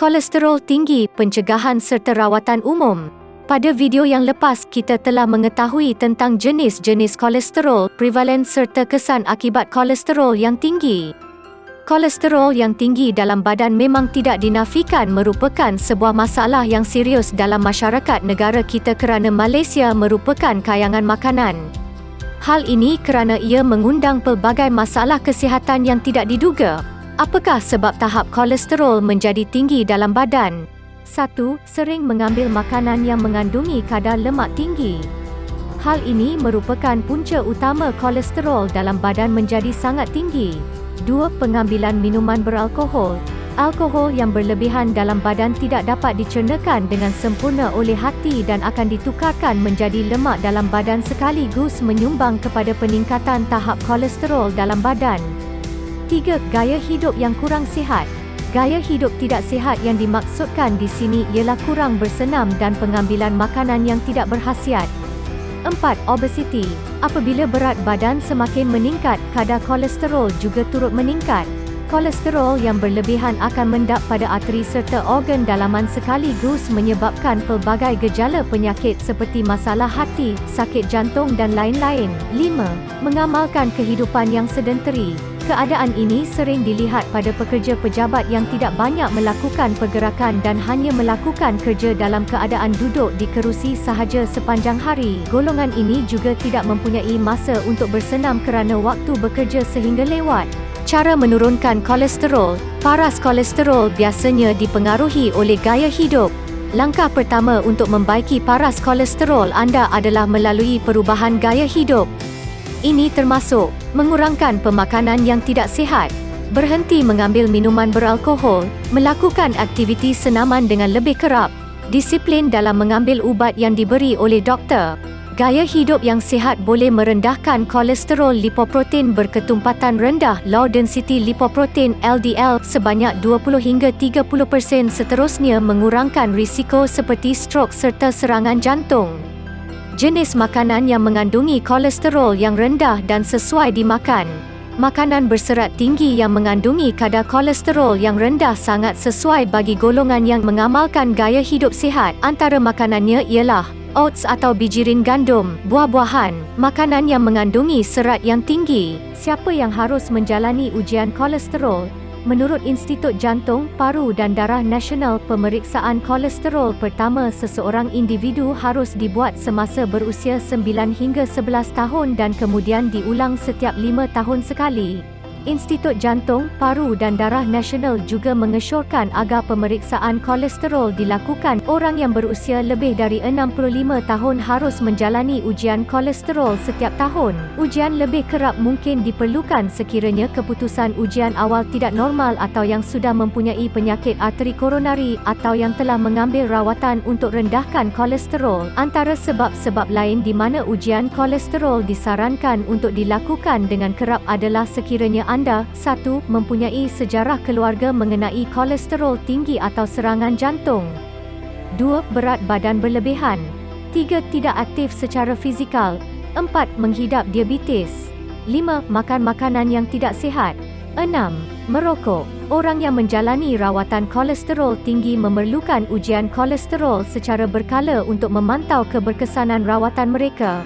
Kolesterol tinggi, pencegahan serta rawatan umum. Pada video yang lepas, kita telah mengetahui tentang jenis-jenis kolesterol, prevalens serta kesan akibat kolesterol yang tinggi. Kolesterol yang tinggi dalam badan memang tidak dinafikan merupakan sebuah masalah yang serius dalam masyarakat negara kita kerana Malaysia merupakan kayangan makanan. Hal ini kerana ia mengundang pelbagai masalah kesihatan yang tidak diduga. Apakah sebab tahap kolesterol menjadi tinggi dalam badan? 1. Sering mengambil makanan yang mengandungi kadar lemak tinggi. Hal ini merupakan punca utama kolesterol dalam badan menjadi sangat tinggi. 2. Pengambilan minuman beralkohol. Alkohol yang berlebihan dalam badan tidak dapat dicernakan dengan sempurna oleh hati dan akan ditukarkan menjadi lemak dalam badan sekaligus menyumbang kepada peningkatan tahap kolesterol dalam badan. 3. Gaya hidup yang kurang sihat. Gaya hidup tidak sihat yang dimaksudkan di sini ialah kurang bersenam dan pengambilan makanan yang tidak berkhasiat. 4. Obesiti. Apabila berat badan semakin meningkat, kadar kolesterol juga turut meningkat. Kolesterol yang berlebihan akan mendap pada arteri serta organ dalaman sekaligus menyebabkan pelbagai gejala penyakit seperti masalah hati, sakit jantung dan lain-lain. 5. Mengamalkan kehidupan yang sedentari. Keadaan ini sering dilihat pada pekerja pejabat yang tidak banyak melakukan pergerakan dan hanya melakukan kerja dalam keadaan duduk di kerusi sahaja sepanjang hari. Golongan ini juga tidak mempunyai masa untuk bersenam kerana waktu bekerja sehingga lewat. Cara menurunkan kolesterol. Paras kolesterol biasanya dipengaruhi oleh gaya hidup. Langkah pertama untuk membaiki paras kolesterol anda adalah melalui perubahan gaya hidup. Ini termasuk mengurangkan pemakanan yang tidak sihat, berhenti mengambil minuman beralkohol, melakukan aktiviti senaman dengan lebih kerap, disiplin dalam mengambil ubat yang diberi oleh doktor. Gaya hidup yang sihat boleh merendahkan kolesterol lipoprotein berketumpatan rendah low density lipoprotein LDL sebanyak 20 hingga 30%, seterusnya mengurangkan risiko seperti strok serta serangan jantung. Jenis makanan yang mengandungi kolesterol yang rendah dan sesuai dimakan. Makanan berserat tinggi yang mengandungi kadar kolesterol yang rendah sangat sesuai bagi golongan yang mengamalkan gaya hidup sihat. Antara makanannya ialah oats atau bijirin gandum, buah-buahan, makanan yang mengandungi serat yang tinggi. Siapa yang harus menjalani ujian kolesterol? Menurut Institut Jantung, Paru dan Darah Nasional, pemeriksaan kolesterol pertama seseorang individu harus dibuat semasa berusia 9 hingga 11 tahun dan kemudian diulang setiap 5 tahun sekali. Institut Jantung, Paru dan Darah Nasional juga mengesyorkan agar pemeriksaan kolesterol dilakukan. Orang yang berusia lebih dari 65 tahun harus menjalani ujian kolesterol setiap tahun. Ujian lebih kerap mungkin diperlukan sekiranya keputusan ujian awal tidak normal atau yang sudah mempunyai penyakit arteri koronari atau yang telah mengambil rawatan untuk rendahkan kolesterol. Antara sebab-sebab lain di mana ujian kolesterol disarankan untuk dilakukan dengan kerap adalah sekiranya anda 1. Mempunyai sejarah keluarga mengenai kolesterol tinggi atau serangan jantung. 2. Berat badan berlebihan. 3. Tidak aktif secara fizikal. 4. Menghidap diabetes. 5. Makan makanan yang tidak sihat. 6. Merokok. Orang yang menjalani rawatan kolesterol tinggi memerlukan ujian kolesterol secara berkala untuk memantau keberkesanan rawatan mereka.